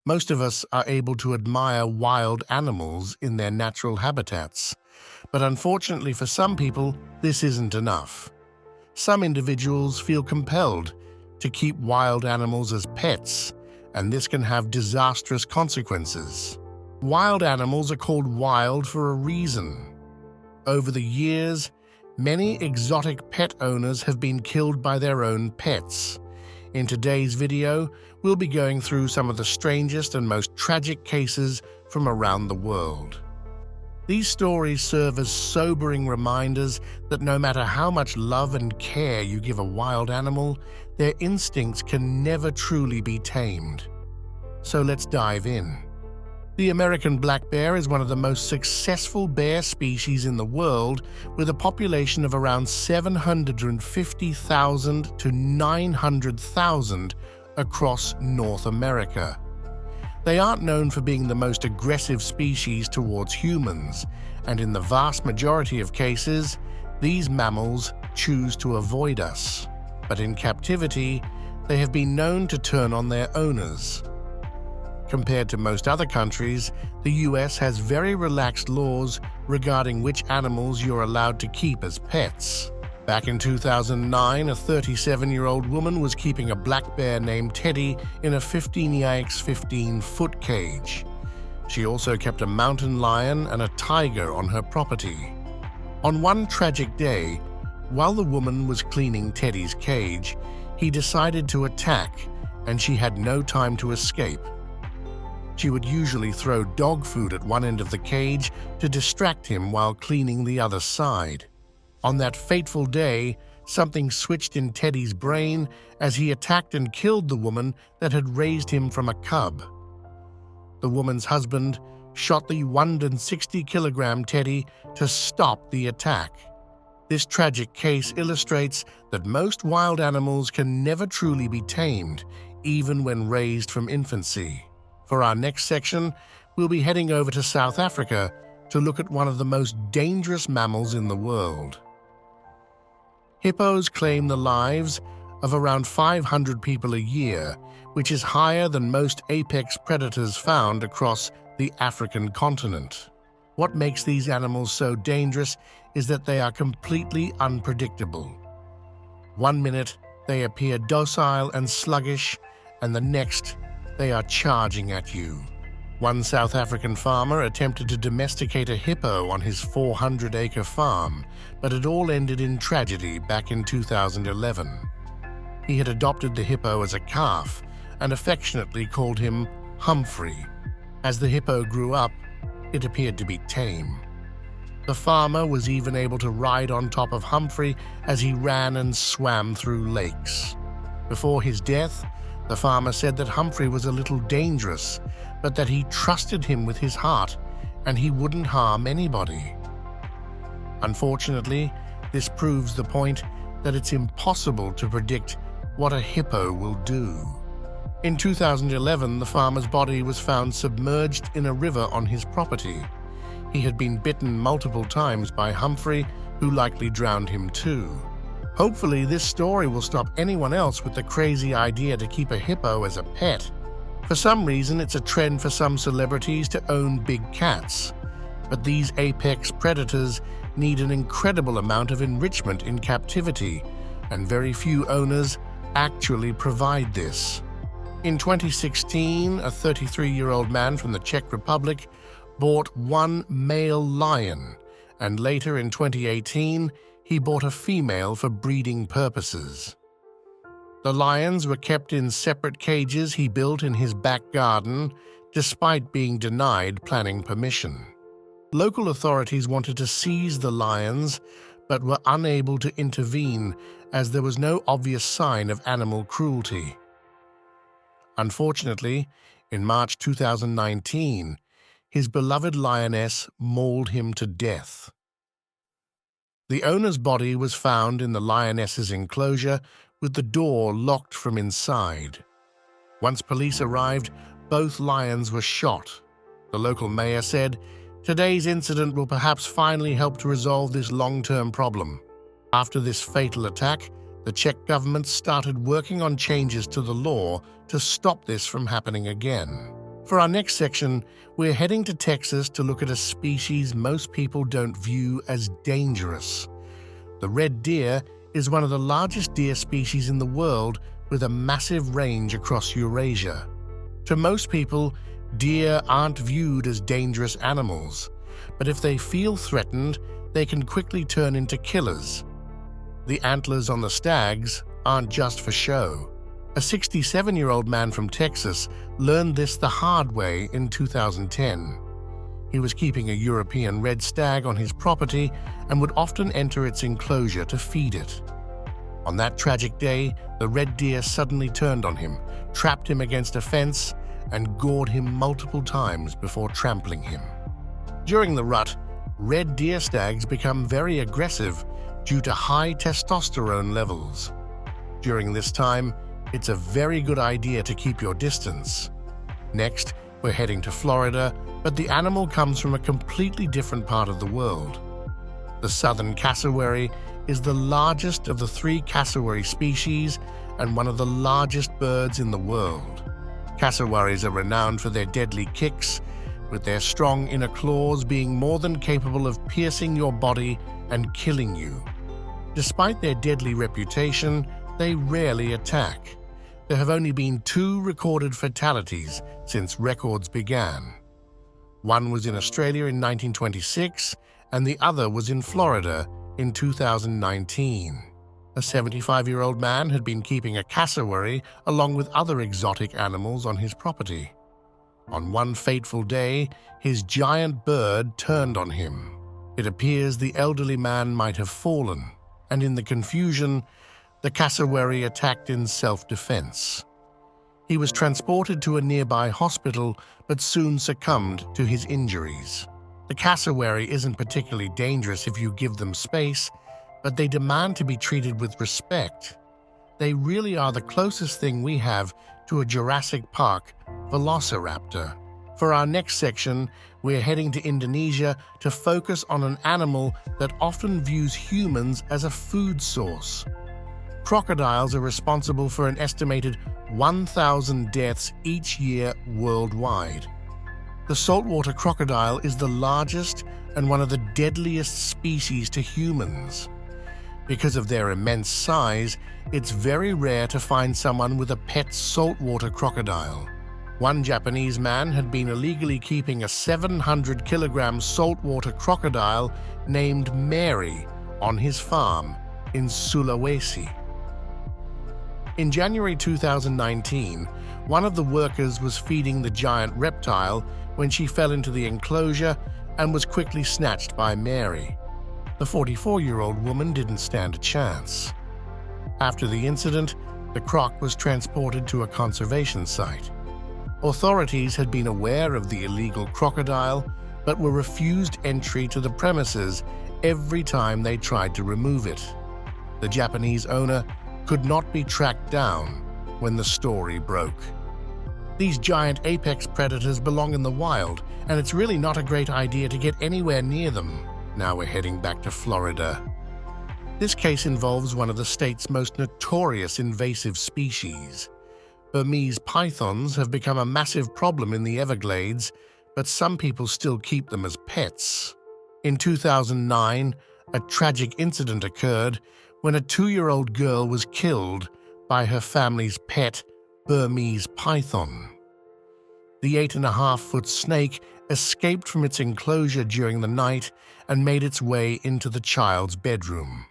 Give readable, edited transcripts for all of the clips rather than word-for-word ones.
Most of us are able to admire wild animals in their natural habitats, but unfortunately for some people, this isn't enough. Some individuals feel compelled to keep wild animals as pets, and this can have disastrous consequences. Wild animals are called wild for a reason. Over the years, many exotic pet owners have been killed by their own pets. In today's video, we'll be going through some of the strangest and most tragic cases from around the world. These stories serve as sobering reminders that no matter how much love and care you give a wild animal, their instincts can never truly be tamed. So let's dive in. The American black bear is one of the most successful bear species in the world, with a population of around 750,000 to 900,000 across North America. They aren't known for being the most aggressive species towards humans, and in the vast majority of cases, these mammals choose to avoid us. But in captivity, they have been known to turn on their owners. Compared to most other countries, the US has very relaxed laws regarding which animals you're allowed to keep as pets. Back in 2009, a 37-year-old woman was keeping a black bear named Teddy in a 15x15 foot cage. She also kept a mountain lion and a tiger on her property. On one tragic day, while the woman was cleaning Teddy's cage, he decided to attack, and she had no time to escape. She would usually throw dog food at one end of the cage to distract him while cleaning the other side. On that fateful day, something switched in Teddy's brain as he attacked and killed the woman that had raised him from a cub. The woman's husband shot the 160-kilogram Teddy to stop the attack. This tragic case illustrates that most wild animals can never truly be tamed, even when raised from infancy. For our next section, we'll be heading over to South Africa to look at one of the most dangerous mammals in the world. Hippos claim the lives of around 500 people a year, which is higher than most apex predators found across the African continent. What makes these animals so dangerous is that they are completely unpredictable. One minute, they appear docile and sluggish, and the next, they are charging at you. One South African farmer attempted to domesticate a hippo on his 400-acre farm, but it all ended in tragedy back in 2011. He had adopted the hippo as a calf and affectionately called him Humphrey. As the hippo grew up, it appeared to be tame. The farmer was even able to ride on top of Humphrey as he ran and swam through lakes. Before his death, the farmer said that Humphrey was a little dangerous, but that he trusted him with his heart and he wouldn't harm anybody. Unfortunately, this proves the point that it's impossible to predict what a hippo will do. In 2011, the farmer's body was found submerged in a river on his property. He had been bitten multiple times by Humphrey, who likely drowned him too. Hopefully, this story will stop anyone else with the crazy idea to keep a hippo as a pet. For some reason, it's a trend for some celebrities to own big cats. But these apex predators need an incredible amount of enrichment in captivity, and very few owners actually provide this. In 2016, a 33-year-old man from the Czech Republic bought one male lion, and later in 2018, he bought a female for breeding purposes. The lions were kept in separate cages he built in his back garden, despite being denied planning permission. Local authorities wanted to seize the lions, but were unable to intervene as there was no obvious sign of animal cruelty. Unfortunately, in March 2019, his beloved lioness mauled him to death. The owner's body was found in the lioness's enclosure with the door locked from inside. Once police arrived, both lions were shot. The local mayor said, "Today's incident will perhaps finally help to resolve this long-term problem." After this fatal attack, the Czech government started working on changes to the law to stop this from happening again. For our next section, we're heading to Texas to look at a species most people don't view as dangerous. The red deer is one of the largest deer species in the world, with a massive range across Eurasia. To most people, deer aren't viewed as dangerous animals, but if they feel threatened, they can quickly turn into killers. The antlers on the stags aren't just for show. A 67-year-old man from Texas learned this the hard way in 2010. He was keeping a European red stag on his property and would often enter its enclosure to feed it. On that tragic day, the red deer suddenly turned on him, trapped him against a fence, and gored him multiple times before trampling him. During the rut, red deer stags become very aggressive due to high testosterone levels. During this time, it's a very good idea to keep your distance. Next, we're heading to Florida, but the animal comes from a completely different part of the world. The southern cassowary is the largest of the 3 cassowary species and one of the largest birds in the world. Cassowaries are renowned for their deadly kicks, with their strong inner claws being more than capable of piercing your body and killing you. Despite their deadly reputation, they rarely attack. There have only been 2 recorded fatalities since records began. One was in Australia in 1926, and the other was in Florida in 2019. A 75-year-old man had been keeping a cassowary along with other exotic animals on his property. On one fateful day, his giant bird turned on him. It appears the elderly man might have fallen, and in the confusion, the cassowary attacked in self-defense. He was transported to a nearby hospital but soon succumbed to his injuries. The cassowary isn't particularly dangerous if you give them space, but they demand to be treated with respect. They really are the closest thing we have to a Jurassic Park velociraptor. For our next section, we're heading to Indonesia to focus on an animal that often views humans as a food source. Crocodiles are responsible for an estimated 1,000 deaths each year worldwide. The saltwater crocodile is the largest and one of the deadliest species to humans. Because of their immense size, it's very rare to find someone with a pet saltwater crocodile. One Japanese man had been illegally keeping a 700-kilogram saltwater crocodile named Mary on his farm in Sulawesi. In January 2019, one of the workers was feeding the giant reptile when she fell into the enclosure and was quickly snatched by Mary. The 44-year-old woman didn't stand a chance. After the incident, the croc was transported to a conservation site. Authorities had been aware of the illegal crocodile, but were refused entry to the premises every time they tried to remove it. The Japanese owner could not be tracked down when the story broke. These giant apex predators belong in the wild, and it's really not a great idea to get anywhere near them. Now we're heading back to Florida. This case involves one of the state's most notorious invasive species. Burmese pythons have become a massive problem in the Everglades, but some people still keep them as pets. In 2009, a tragic incident occurred when a 2-year-old girl was killed by her family's pet Burmese python. The 8.5-foot snake escaped from its enclosure during the night and made its way into the child's bedroom.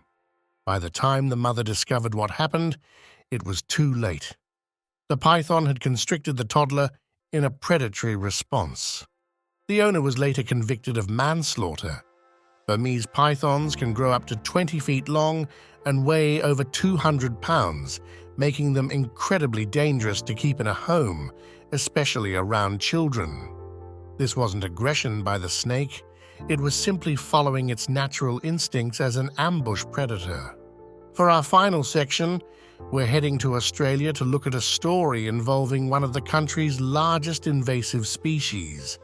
By the time the mother discovered what happened, it was too late. The python had constricted the toddler in a predatory response. The owner was later convicted of manslaughter. Burmese pythons can grow up to 20 feet long and weigh over 200 pounds, making them incredibly dangerous to keep in a home, especially around children. This wasn't aggression by the snake. It was simply following its natural instincts as an ambush predator. For our final section, we're heading to Australia to look at a story involving one of the country's largest invasive species.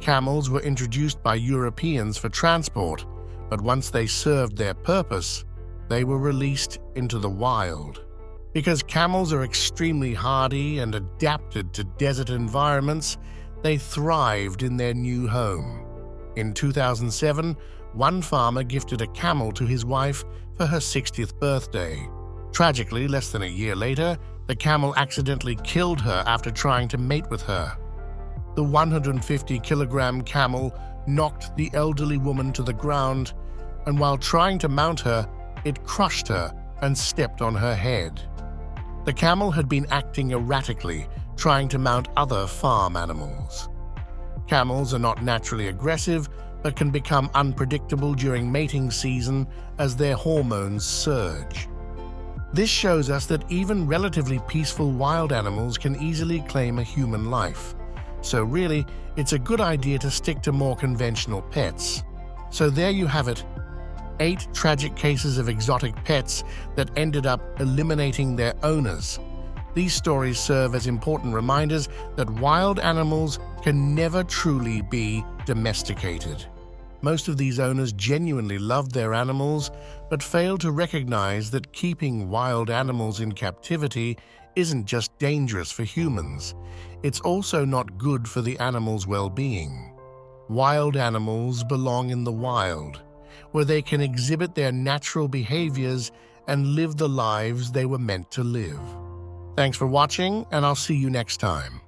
Camels were introduced by Europeans for transport, but once they served their purpose, they were released into the wild. Because camels are extremely hardy and adapted to desert environments, they thrived in their new home. In 2007, one farmer gifted a camel to his wife for her 60th birthday. Tragically, less than a year later, the camel accidentally killed her after trying to mate with her. The 150-kilogram camel knocked the elderly woman to the ground, and while trying to mount her, it crushed her and stepped on her head. The camel had been acting erratically, trying to mount other farm animals. Camels are not naturally aggressive, but can become unpredictable during mating season as their hormones surge. This shows us that even relatively peaceful wild animals can easily claim a human life. So really, it's a good idea to stick to more conventional pets. So there you have it, 8 tragic cases of exotic pets that ended up eliminating their owners. These stories serve as important reminders that wild animals can never truly be domesticated. Most of these owners genuinely loved their animals, but failed to recognize that keeping wild animals in captivity isn't just dangerous for humans, it's also not good for the animal's well-being. Wild animals belong in the wild, where they can exhibit their natural behaviors and live the lives they were meant to live. Thanks for watching, and I'll see you next time.